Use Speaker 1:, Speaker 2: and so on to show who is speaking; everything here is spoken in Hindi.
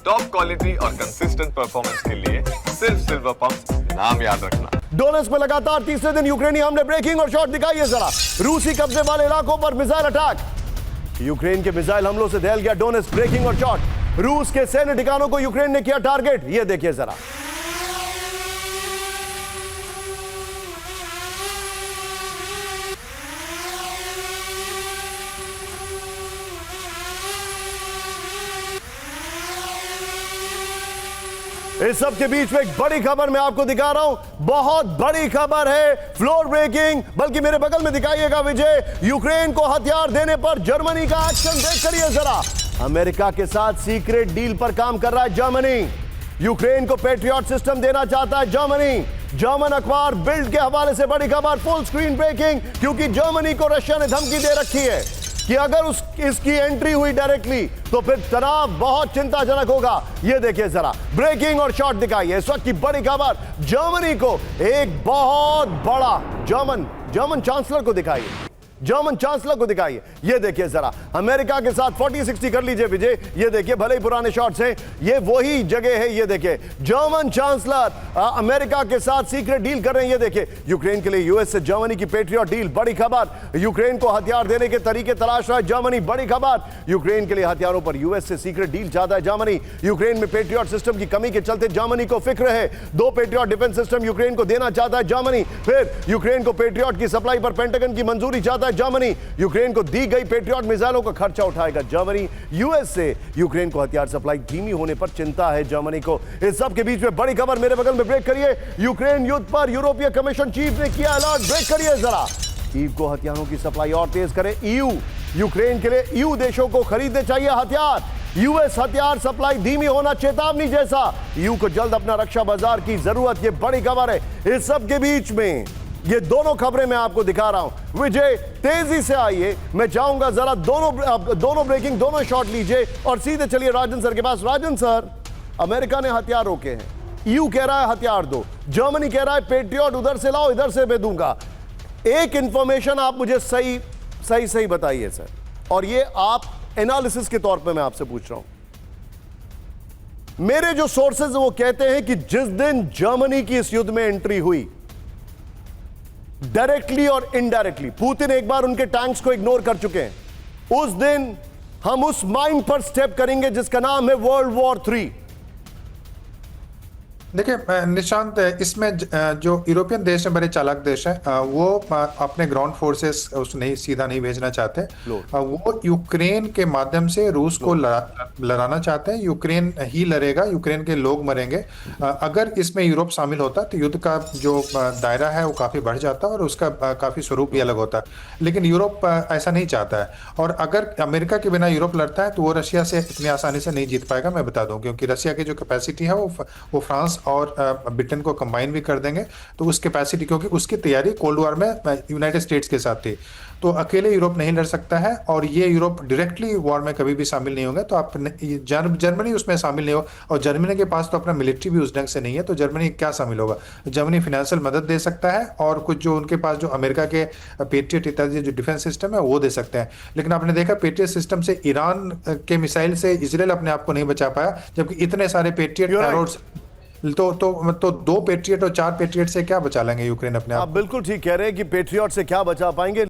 Speaker 1: टॉप क्वालिटी और कंसिस्टेंट परफॉर्मेंस के लिए सिर्फ सिल्वर पंप नाम याद रखना।
Speaker 2: डोनेट्स्क में लगातार तीसरे दिन यूक्रेनी हमले, ब्रेकिंग और शॉट दिखाइए जरा। रूसी कब्जे वाले इलाकों पर मिसाइल अटैक। यूक्रेन के मिसाइल हमलों से दहल गया डोनेट्स्क, ब्रेकिंग और शॉट। रूस के सैन्य ठिकानों को यूक्रेन ने किया टारगेट, यह देखिए जरा। इस सब के बीच में एक बड़ी खबर मैं आपको दिखा रहा हूं, बहुत बड़ी खबर है, फ्लोर ब्रेकिंग। बल्कि मेरे बगल में दिखाइएगा विजय, यूक्रेन को हथियार देने पर जर्मनी का एक्शन देख करिए जरा। अमेरिका के साथ सीक्रेट डील पर काम कर रहा है जर्मनी। यूक्रेन को पेट्रियट सिस्टम देना चाहता है जर्मनी। जर्मन अखबार बिल्ड के हवाले से बड़ी खबर, फुल स्क्रीन ब्रेकिंग, क्योंकि जर्मनी को रशिया ने धमकी दे रखी है कि अगर इसकी एंट्री हुई डायरेक्टली तो फिर तनाव बहुत चिंताजनक होगा। ये देखिए जरा, ब्रेकिंग और शॉट दिखाइए। इस वक्त की बड़ी खबर, जर्मनी को एक बहुत बड़ा जर्मन चांसलर को दिखाइए, जर्मन चांसलर को दिखाइए। ये देखिए जरा, अमेरिका के साथ 40-60 कर लीजिए विजय। ये देखिए, भले ही पुराने शॉट्स हैं, ये वही जगह है। ये देखिए, जर्मन चांसलर अमेरिका के साथ सीक्रेट डील कर रहे हैं। ये देखिए, यूक्रेन के लिए यूएस से जर्मनी की पेट्रियट डील, बड़ी खबर। यूक्रेन को हथियार देने के तरीके तलाश रहा है जर्मनी, बड़ी खबर। यूक्रेन के लिए हथियारों पर यूएस से सीक्रेट डील चाहता है जर्मनी। यूक्रेन में पेट्रियट सिस्टम की कमी के चलते जर्मनी को फिक्र है। 2 पेट्रियट डिफेंस सिस्टम यूक्रेन को देना चाहता है जर्मनी। फिर यूक्रेन को पेट्रियट की सप्लाई पर पेंटागन की मंजूरी चाहता है जर्मनी। यूक्रेन को दी गई पेट्रियट मिसाइलों का खर्चा उठाएगा जर्मनी। यूएस से यूक्रेन को हथियार सप्लाई धीमी होने पर चिंता है जर्मनी को। इस सब के बीच में बड़ी खबर मेरे बगल में, ब्रेक करिए। यूक्रेन युद्ध पर यूरोपीय कमीशन चीफ ने किया अलर्ट, ब्रेक करिए जरा। कीव को हथियारों की सप्लाई और तेज करे ईयू। यूक्रेन के लिए ईयू देशों को खरीदने चाहिए हथियार। यूएस हथियार सप्लाई धीमी होना चेतावनी जैसा। ईयू को जल्द अपना रक्षा बाजार की जरूरत, यह बड़ी खबर है। इस सब के बीच में ये दोनों खबरें मैं आपको दिखा रहा हूं। विजय तेजी से आइए, मैं चाहूंगा जरा दोनों ब्रेकिंग, दोनों शॉट लीजिए और सीधे चलिए राजन सर के पास। राजन सर, अमेरिका ने हथियार रोके हैं, ईयू कह रहा है हथियार दो, जर्मनी कह रहा है पेट्रियट उधर से लाओ, इधर से मैं दूंगा। एक इंफॉर्मेशन आप मुझे सही बताइए सर, और ये आप एनालिसिस के तौर पे मैं आपसे पूछ रहा हूं। मेरे जो सोर्सेज वो कहते हैं कि जिस दिन जर्मनी की इस युद्ध में एंट्री हुई, डायरेक्टली और इनडायरेक्टली पुतिन एक बार उनके टैंक्स को इग्नोर कर चुके हैं। उस दिन हम उस माइन पर स्टेप करेंगे जिसका नाम है वर्ल्ड वॉर 3।
Speaker 3: देखिए निशांत, इसमें जो यूरोपियन देश हैं, बड़े चालाक देश हैं, वो अपने ग्राउंड फोर्सेस सीधा नहीं भेजना चाहते। वो यूक्रेन के माध्यम से रूस को लड़ाना चाहते हैं। यूक्रेन ही लड़ेगा, यूक्रेन के लोग मरेंगे। अगर इसमें यूरोप शामिल होता तो युद्ध का जो दायरा है वो काफ़ी बढ़ जाता और उसका काफ़ी स्वरूप भी अलग होता। लेकिन यूरोप ऐसा नहीं चाहता है, और अगर अमेरिका के बिना यूरोप लड़ता है तो वो रशिया से इतनी आसानी से नहीं जीत पाएगा, मैं बता दूं। क्योंकि रशिया की जो कैपेसिटी है वो फ्रांस और ब्रिटेन को कंबाइन भी कर देंगे, तो उस कैपेसिटी, क्योंकि उसकी तैयारी कोल्ड वॉर में यूनाइटेड स्टेट्स के साथ थी, तो अकेले यूरोप नहीं लड़ सकता है। और ये यूरोप डायरेक्टली वॉर में कभी भी शामिल नहीं होंगे। तो आप जर्मनी उसमें शामिल नहीं हो, और जर्मनी के पास तो अपना मिलिट्री भी उस ढंग से नहीं है, तो जर्मनी क्या शामिल होगा। जर्मनी फाइनेंशियल मदद दे सकता है, और कुछ जो उनके पास जो अमेरिका के पेट्रियट इत्यादि जो डिफेंस सिस्टम है वो दे सकते हैं। लेकिन आपने देखा पेट्रियट सिस्टम से ईरान के मिसाइल से इजराइल अपने आप को नहीं बचा पाया, जबकि इतने सारे पेट्रियट एरोड्स तो 2 पेट्रियट और 4 पेट्रियट से क्या बचा लेंगे यूक्रेन अपने आप।
Speaker 2: आप बिल्कुल ठीक कह रहे हैं कि पेट्रियट से क्या बचा पाएंगे।